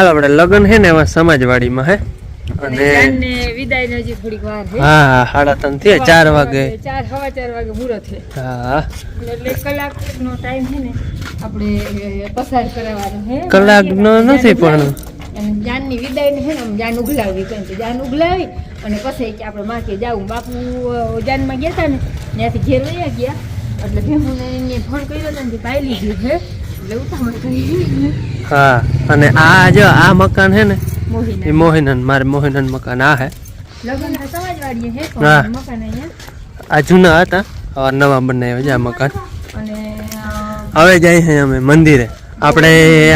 હાલ આપણે લગ્ન હે ને એમાં સમાજવાડીમાં હે અને વિદાય હજી થોડીક વાર છે. હા 3:30 થયા 4 વાગે 4:15 વાગે મુહૂર્ત છે. હા એટલે કલાકનો ટાઈમ છે ને આપણે પસાર કરાવવાનો છે. કલાકનો નથી પણ જાનની વિદાય ને છે ને જાન ઉગલાવી કે જાન ઉગલાવી અને પછી કે આપણે માકે જાવું બાપુ જાનમાં ગયા હતા ને ત્યાંથી ઘેર વયા ગયા એટલે ભેમુને એને ફોન કર્યો હતો ને ભાઈ લીધું છે એટલે ઉતાવળ કરી. હા અને આ જો આ મકાન હે ને મોહિના એ મોહિનન મારે મોહિનન મકાન આ હે લગન સમાજવાડી હે હા. મકાન અહીંયા આ જૂના હતા હવે નવા બનાવ્યા છે આ મકાન. અને હવે જાય છે અમે મંદિરે આપણે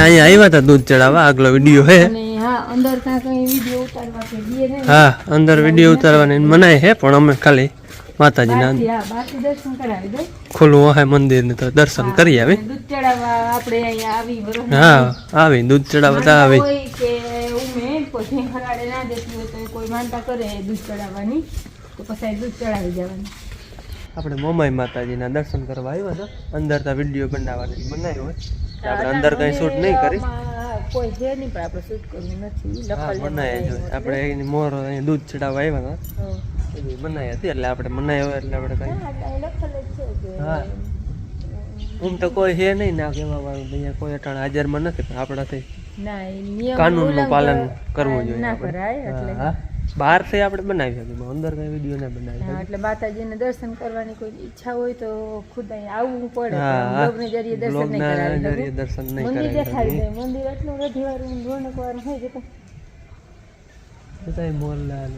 અહીંયા આવ્યા હતા દૂધ ચડાવવા આગલો વિડીયો હે અને હા અંદર ત્યાં કઈ વિડીયો ઉતારવા કે દીએ ને હા અંદર વિડીયો ઉતારવાની મનાય હે પણ અમે ખાલી માતાજીના બાકી દર્શન કરાવી દે ખુલ્લું હે મંદિર ને તો દર્શન કરી આવી. દૂધ ચડાવવા આપણે અહીંયા આવી બરોબર હા આવી દૂધ ચડાવવા તો આવી. કોઈ કે ઉમે કોઈ ખરાડે ના દેતી હોય તો કોઈ માનતા કરે દૂધ ચડાવવાની તો પછી દૂધ ચડાવી જવાનું. આપણે મોમાઈ માતાજીના દર્શન કરવા આવ્યા હતા અંદર તો વિડીયો બનાવવાની બનાવ્યો હોય આપણે અંદર કઈ શૂટ નહીં કરી કોઈ છે નહીં પણ આપણે શૂટ કરવું નથી બનાવ્યા જ હોય. આપણે એની મોર અહીંયા દૂધ ચડાવવા આવ્યા હતા એ બનાવી હતી એટલે આપણે બનાવ્યો એટલે આપણે કઈ હા હું તો કોઈ છે નહીં ના કહેવા વાળું અહીંયા કોઈ અટાણ હાજરમાં નથી પણ આપણાથી કાનૂનનું પાલન કરવું જોઈએ. હા બહાર થી આપણે બનાવી શકીએ અંદર કઈ વિડીયો ના બનાવી એટલે માતાજીને દર્શન કરવાની કોઈ ઈચ્છા હોય તો ખુદ અહીં આવવું પડે. બ્લોગને જરીએ દર્શન નહીં કરાવી મંદિર દેખાડી દે મંદિર એટલું રઢીવાળું રોનકવાળું હોય છે તો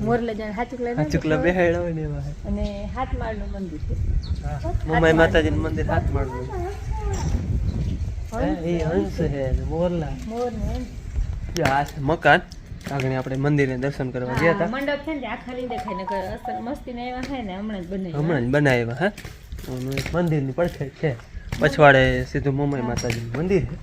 મોરલા જાણ હાચુકલા બેહાડ્યા હોય ને એવા અને હાથમાળનું મંદિર છે. મોમાઈ માતાજીનું મંદિર હાથમાળનું એ હંસ છે મોરલા મોરને આ છે મકાન આગળ આપણે મંદિરે દર્શન કરવા ગયા હતા. મંડપ છે ને આખા નહીં દેખાય ને અસલ મસ્તી ને એવા છે ને હમણાં જ બનાવ્યા હા મંદિરની પડખે છે પછવાડે સીધું મોમાઈ માતાજીનું મંદિર છે.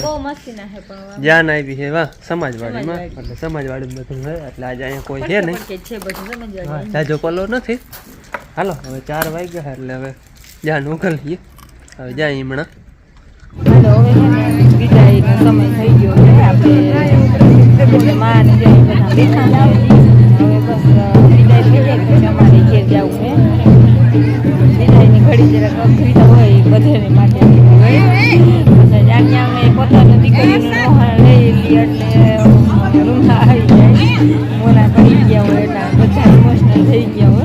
બહુ મસ્તી ના છે પણ જ્યાં આવી છે વાહ સમાજવાડીમાં એટલે સમાજવાડીમાં બધું છે એટલે આજે અહીંયા કોઈ છે નહીં છે બધું સમાજવાડી જાજો પલો નથી. હાલો હવે 4 વાગ્યા એટલે હવે જ્યાં ઉકલીએ હવે જાય હમણાં. હાલો હવે વિદાયનો સમય થઈ ગયો છે આપણે માં ને જઈ બધા બેઠા હવે બસ વિદાય થઈ જાય પછી અમારે ઘેર જવું છે. વિદાયની ઘડી જરાક અઘરી તો હોય બધાને માટે જાણ્યા અમે પોતાનું દીકરીનું મોહન લઈ લી એટલે રૂમમાં આવી જાય મોના પડી ગયા હોય એટલે બધા ઇમોશનલ થઈ ગયા હોય.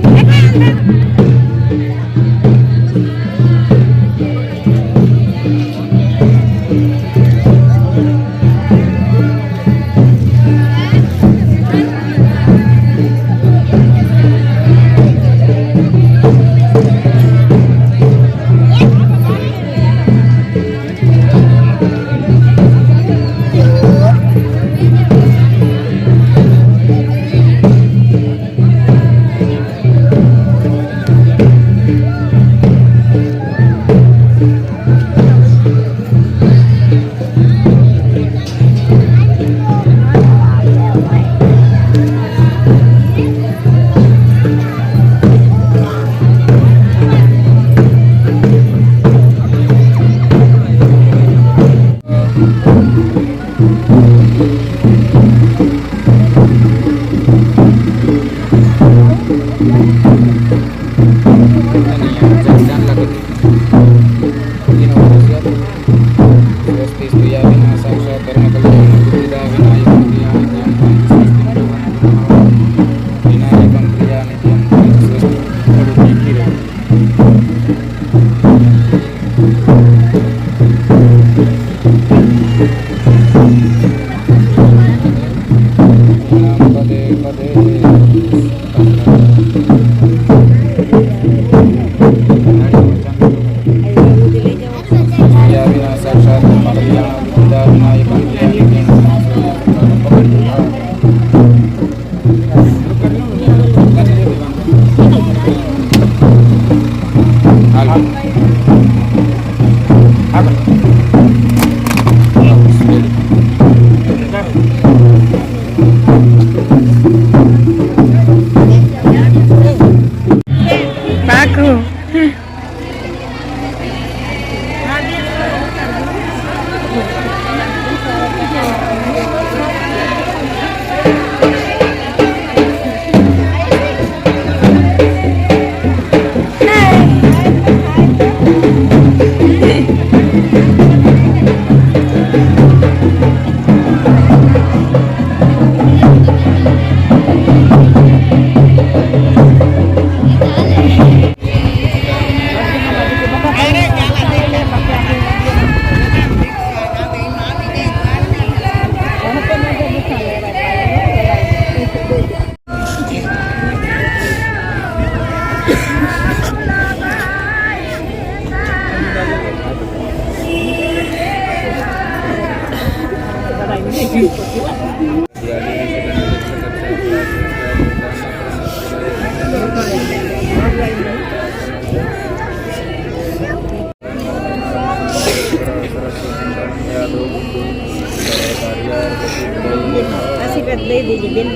આશીર્વાદ દઈ દેજે બેન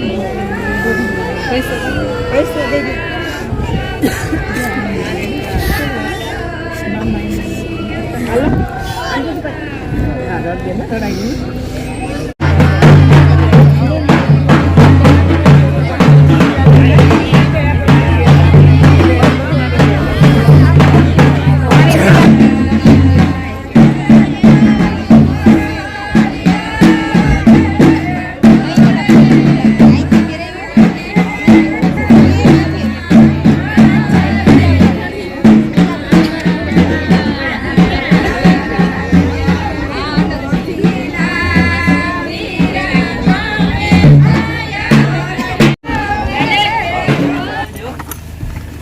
પૈસો દઈ દેજે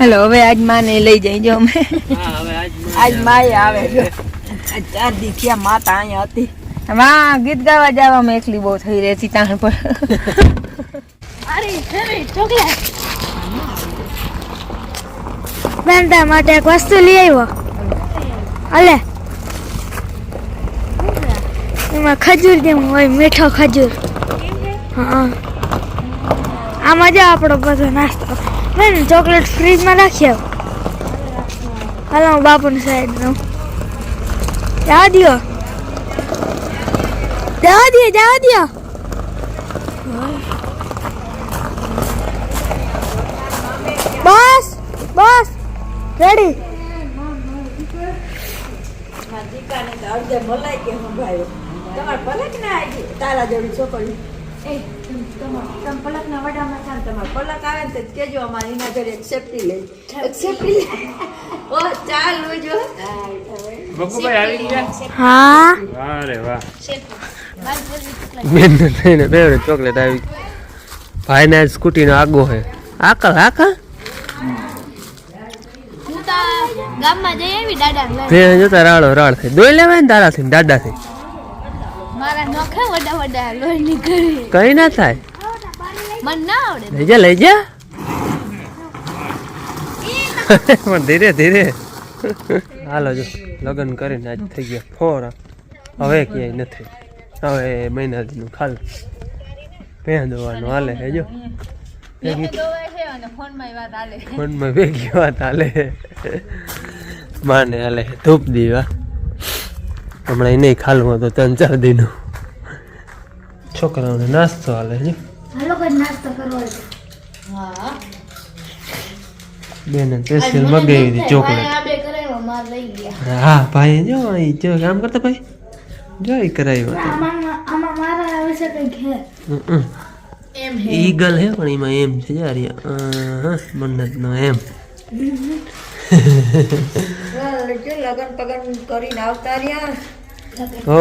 હેલો હવે આજ માને લઈ જઈજો અમે આજ માએ આવે છે આજ 4 દી થયા માતા અહીંયા હતી માં ગીત ગાવા જવામાં એકલી બહુ થઈ રહેતી તાણ પર અરે ચોકલેટ બેનતા માટે એક વસ્તુ લઈ આવ્યો અલે એમાં ખજૂર જેમ હોય મીઠો ખજૂર હા આ મજા આપણો બધો નાસ્તો બેન ચોકલેટ ફ્રીજમાં રાખી આવ હાલો હું બાપુની સાઈડ નું જવા દો બસ રેડી તારા જેવી છોકરી પલક ના વડામાં છે તમારે પલક આવે ને કેજો અમારે એના ઘરે એક સેફટી લે ઓ ચાલુ જો બકુભાઈ આવી ગયા હા અરે વાહ બેન થઈને ફેવરેટ ચોકલેટ આવી ભાઈ ને સ્કૂટી નો આગો હે આકલ હું તો ગામમાં જઈ આવી દાદા તે જોતા રાળ થઈ દોઈ લેવાય ને તારાથી દાદાથી મારા નોખા વડા લોહી નીકળી કઈ ના થાય મને ના આવડે લઈ જા પણ ધીરે હાલો જો લગ્ન કરીને આજ થઈ ગયા ફોરા હવે ક્યાંય નથી હવે મહિનાનું ખાલ પહેરવાનું હાલે હે જો ફોનમાં ભેગી વાત હાલે માને હાલે ધૂપ દીવા હમણાં નહીં ખાલું તો 3-4 દિનનું છોકરાઓને નાસ્તો હાલે છે નાસ્તો કરવો હા બેન સ્પેશિયલ મગાવી હતી ચોકલેટ હા ભાઈ જો અહીં જો કામ કરતા ભાઈ જો એ કરાવ્યો આમાં મારા આવે છે કઈ ઘેર એમ ઈગલ હે પણ એમાં એમ છે યાર મન્નત નો એમ લગન પગન કરીને આવતા રહ્યા ઓ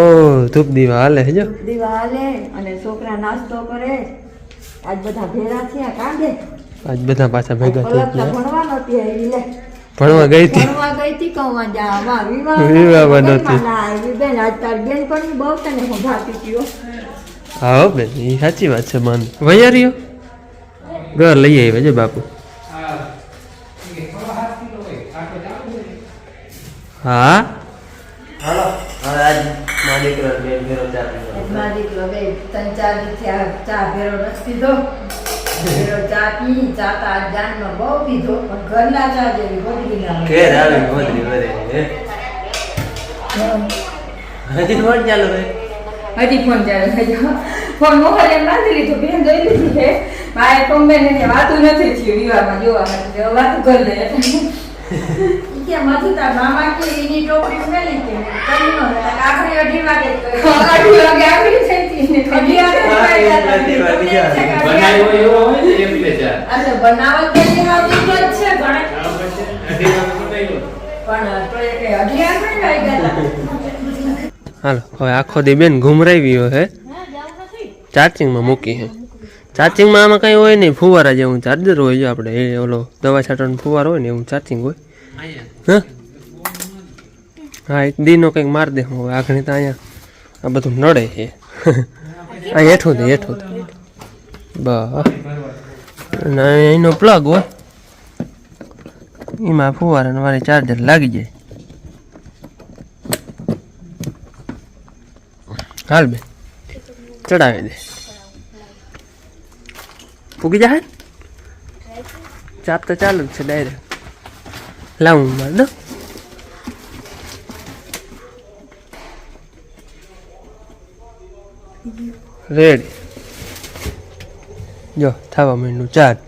ધૂપ દીવા હાલે જો દીવા હાલે અને છોકરા નાસ્તો કરે આજ બધા ભેરા થયા કાંડે આજ બધા પાછા ભેગા થઈ ગયા ભણવાનો ત્યાં લે ભણવા ગઈ હતી કહવા જા વિવાહ નહોતી. બેન આજ તાર બેન પણ બહુ તને ભાતી ગયો હા હો બેન એ સાચી વાત છે મન વૈયારીઓ ઘર લઈ આવ્યા છે બાપુ હા હાલો હવે આજ મારા દીકરા બેન ભેરો ચા પીવા દીકરો બે 3-4 દી થયા ચા ભેરો નથી પીધો ભેરો ચા પી ચા તો આજ જાનમાં બહુ પીધો પણ ઘરના ચા જેવી ગોદડી ના ઘેર આવી ગોદરી વરે હજી ફોન ચાલુ હે હજી ફોન ચાલે છે ફોન મોકલે એમ બાંધી લીધો બેન જોઈ લીધી છે મારે કોમ્બેન એને વાતું નથી થયું વિવાહમાં જોવા માટે વાતું કરી લે કે મધુતા મામા કે એની ટોપડી ઉમેલી કે કરી નો આપણે 2:30 વાગે 2:30 વાગે આપણી થઈ હતી 2:30 વાગે બનાવ્યો એવો હોય ને એટલે ચા અચ્છા બનાવટ તો હાવ દીકરો જ છે ઘણા હાલો હવે આખો દી બેન ઘુમરાવ્યો હે ચાર્જિંગમાં મૂકી હે ચાર્જિંગમાં આમાં કઈ હોય નહીં ફુવારા જેવું ચાર્જર હોય જો આપણે એ ઓલો દવા છાંટવાનો ફુવારો હોય ને એવું ચાર્જિંગ હોય હા હા એક દીનો કંઈક માર દે હવે આગળ તો અહીંયા આ બધું નડે છે આ હેઠું દે બસ અને એનો પ્લગ હોય એમાં ફુવારા વાળી ચાર્જર લાગી જાય હાલ બે ચડાવી દે પૂગી જાય ચાપ તો ચાલુ જ છે ડાયરેક્ટ લાવું માર દો રેડી જો થવા માંડ્યું ચાર્જ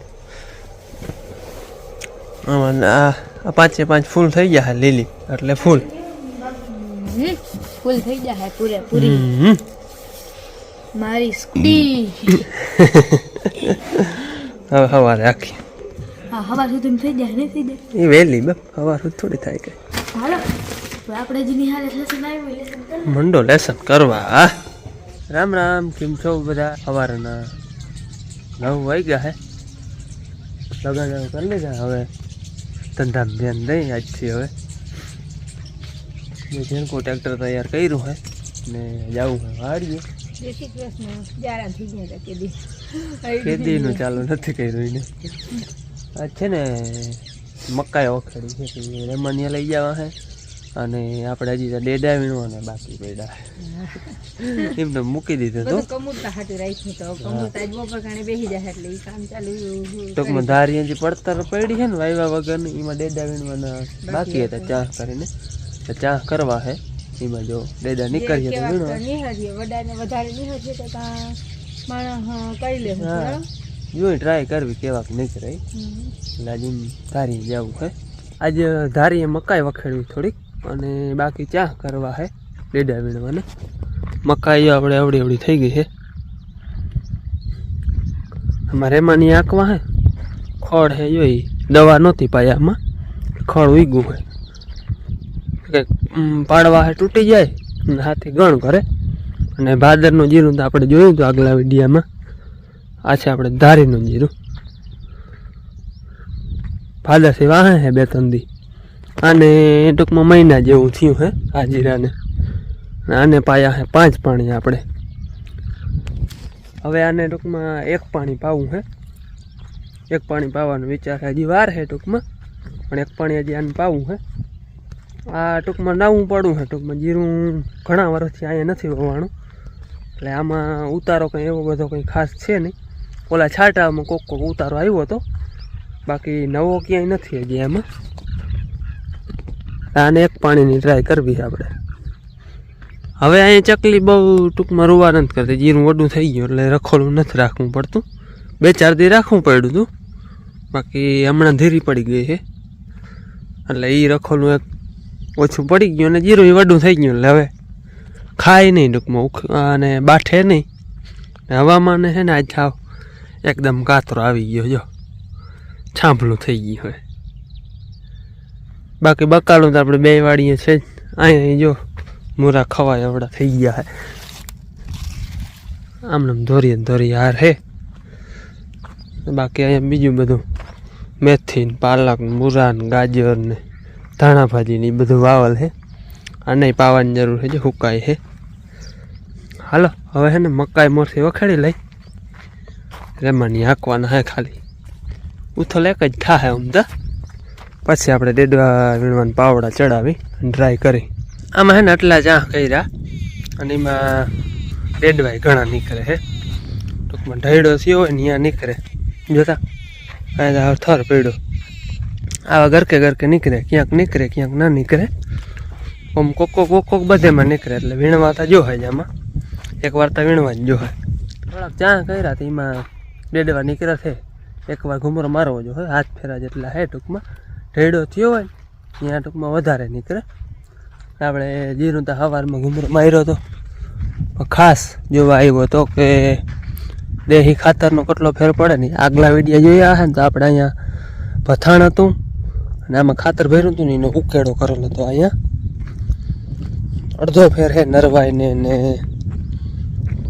આમાં આ 5 ફૂલ થઈ ગયા લીલી એટલે ફૂલ ફૂલ થઈ જાય પૂરી મારી સ્કૂટી હવે સવારે આખી હા હવા સુધી થઈ જાય નહીં થઈ જાય એ વહેલી બાપ સવાર સુધી થોડી થાય કે હાલો આપણે જે નિહાળે લેસન આવ્યું લેસન કરી મંડો લેસન કરવા રામ રામ કેમ છો બધા સવારના 9 વાગ્યા હે લગન કરી લીધા હવે ધંધામાં ધ્યાન દઈ આજથી હવે જેનકો ટ્રેક્ટર તૈયાર કર્યું હે ને જવું હે વાડીએ ખેતીનું ચાલુ નથી કર્યું એને આ છે ને મકાઈ ઓખેડી છે રેમાનિયા લઈ જવા હે અને આપણે હજી ડેડા વીણવાના બાકી પડ્યા એમને મૂકી દીધું તો ટૂંકમાં ધારી હજી પડતર પડી છે ને વાયવા વગરની એમાં ડેડા વીણવાના બાકી હતા ચા કરીને ચા કરવા હે એમાં જો ડેડા નીકળીએ તો વીણવા જોઈ ટ્રાય કરવી કેવાક નીકળે એટલે આજે ધારી જવું હે આજે ધારીએ મકાઈ વખેડવી થોડીક અને બાકી ચા કરવા હે ડેડા વીણવાને મકાઈ આપણે અવડી થઈ ગઈ છે અમારે એમાંની આંકવા હે ખડ હે જોઈ દવા નહોતી પાયામાં ખડ ઉગ્યું હે કે પાડવા હે તૂટી જાય અને હાથી ગણ કરે અને ભાદરનું જીરું તો આપણે જોયું હતું આગલા વિડીયામાં આ છે આપણે ધારીનું જીરું ભાદરથી વાહે હે 2-3 દી આને ટૂંકમાં મહિના જેવું થયું હે આ જીરાને આને પાયા હે 5 પાણી આપણે હવે આને ટૂંકમાં 1 પાણી પાવું હે 1 પાણી પાવાનો વિચાર હજી વાર હે ટૂંકમાં પણ 1 પાણી હજી આને પાવું હે આ ટૂંકમાં નાવું પડવું હે ટૂંકમાં જીરું ઘણા વર્ષથી અહીંયા નથી વવાણું એટલે આમાં ઉતારો કંઈ એવો બધો કંઈ ખાસ છે નહીં ઓલા છાંટામાં કોક ઉતારો આવ્યો હતો બાકી નવો ક્યાંય નથી હજી એમાં આને 1 પાણીની ટ્રાય કરવી આપણે હવે અહીંયા ચકલી બહુ ટૂંકમાં રૂવા નથી કરતી જીરું વડું થઈ ગયું એટલે રખોલું નથી રાખવું પડતું 2-4 દી રાખવું પડ્યું હતું બાકી હમણાં ધીરી પડી ગઈ છે એટલે એ રખોલું એક ઓછું પડી ગયું અને જીરું વડું થઈ ગયું એટલે હવે ખાય નહીં ટૂંકમાં અને બાઠે નહીં હવામાન છે ને આજ થાવ એકદમ કાતરો આવી ગયો જો છાંભલું થઈ ગયું હોય બાકી બકાલું તો આપણે 2 વાડીએ છે જ અહીંયા જો મૂરા ખવાય એવડા થઈ ગયા હે આમને ધોરી હાર હે બાકી અહીંયા બીજું બધું મેથી ને પાલક ને મૂરા ને ગાજર ને ધાણા ભાજી ને એ બધું વાવલ હે આને પાવાની જરૂર છે જે હુકાય હે હાલો હવે હે ને મકાઈ મોરથી વખાડી લઈ રેમાની હાંકવાના હે ખાલી ઉથલ એક જ થાય આમ તો પછી આપણે ડેડવા વીણવાના પાવડા ચડાવી ડ્રાય કરી આમાં હે ને આટલા ચા કર્યા અને એમાં ડેડવાય ઘણા નીકળે હે ટૂંકમાં ઢેડો થયો હોય ને ત્યાં નીકળે જોતા આ થર પડ્યો આવા ગરકે નીકળે ક્યાંક ના નીકળે આમ કોક બધેમાં નીકળે એટલે વીણવા તો જો હોય આમાં એકવાર તો વીણવા જ જો હોય થોડાક ચા કર્યા તો એમાં ડેડવા નીકળે છે એકવાર ઘૂમરો મારવો જો હોય હાથ ફેરા જેટલા હે ટૂંકમાં ઢેડો થયો હોય ને ત્યાં ટૂંકમાં વધારે નીકળે આપણે જીરું તો સવારમાં ઘૂમરો માર્યો હતો ખાસ જોવા આવ્યો હતો કે દેહી ખાતરનો કેટલો ફેર પડે ને આગલા વિડીયો જોયા હે ને તો આપણે અહીંયા ભથાણ હતું અને આમાં ખાતર ભર્યું હતું ને એનો ઉકેડો કરેલો હતો અહીંયા અડધો ફેર હે નરવાઈ ને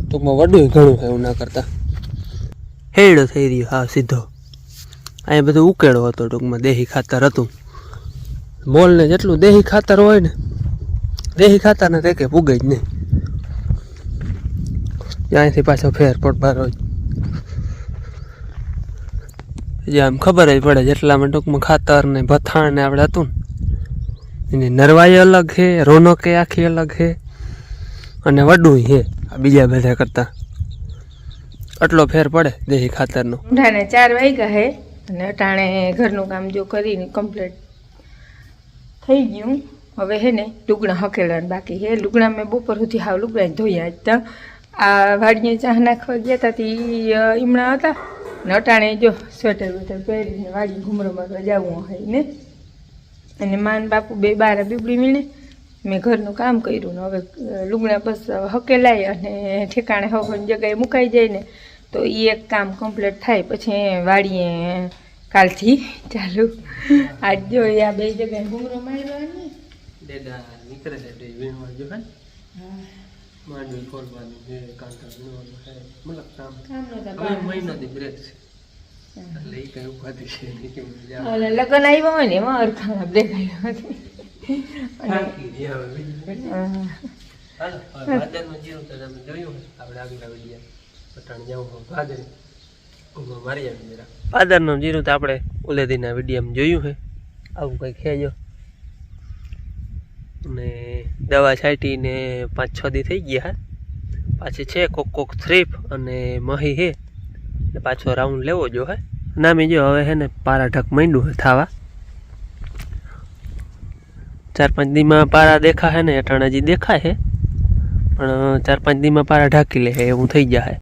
ટૂંકમાં વડું ઘણું છે એવું ના કરતા હેડો થઈ રહ્યો હા સીધો અહીંયા બધું ઉકેડો હતો ટૂંકમાં દેહી ખાતર હતું મોલને જેટલું દેહી ખાતર હોય ને દેહી ખાતરને તે કે પૂગે જ નહીં ત્યાંથી પાછો ફેર પડબાર હોય જે આમ ખબર જ પડે જેટલામાં ટૂંકમાં ખાતર ને ભથાણ ને આપણે હતું ને એની નરવાઈ અલગ છે રોનકે આખી અલગ છે અને વડું છે આ બીજા બધા કરતા આટલો ફેર પડે દેહી ખાતરનો. ઊંઢાને 4 વાગ્યા હે અને અટાણે ઘરનું કામ જો કરીને કમ્પ્લીટ થઈ ગયું. હવે હે ને લુગડા હકેલાને બાકી હે. લુગડા મેં બપોર સુધી હાવ લુગડા ધોયા હતા. આ વાડીએ ચા નાખવા ગયા હતા તે ઈમણા હતા ને અટાણે જો સ્વેટર વેટર પહેરીને વાડી ઘૂમરો મારવા જવું હોય ને અને માન બાપુ બે બારા બીબડી મીને મેં ઘરનું કામ કર્યું ને હવે લુગડા બસ હકેલાય અને ઠેકાણે હવાની જગ્યાએ મુકાઈ જાય ને તો એ એક કામ કમ્પ્લીટ થાય પછી વાડીએ કાલથી ચાલુ. આજ જો આ બે જગ્યાએ ઘૂમરો મારવાની નીકળે છે વીણવા જો માંડવી ફોડવાનું છે કાંટા વીણવાનું છે મતલબ કામ હવે મહિનાથી બ્રેક છે એટલે એ કઈ ઉપાધિ છે લગ્ન આવ્યા હોય ને એમાં અરખાના બ્રેક આવ્યો પાદરનું જીરું તો આપણે ઉલેદીના વિડીયોમાં જોયું છે આવું કંઈક ખેજો ને દવા છાંટીને 5-6 દી થઈ ગયા હે પાછી છે કોક થ્રીપ અને મહી હે ને પાછો રાઉન્ડ લેવો જો હે નામી જો હવે હે ને પારા ઢક માંડ્યું હે થાવા 4-5 દીમાં પારા દેખા હે ને અટાણે હજી દેખાય હે પણ 4-5 દીમાં પારા ઢાંકી લે એવું થઈ જાય.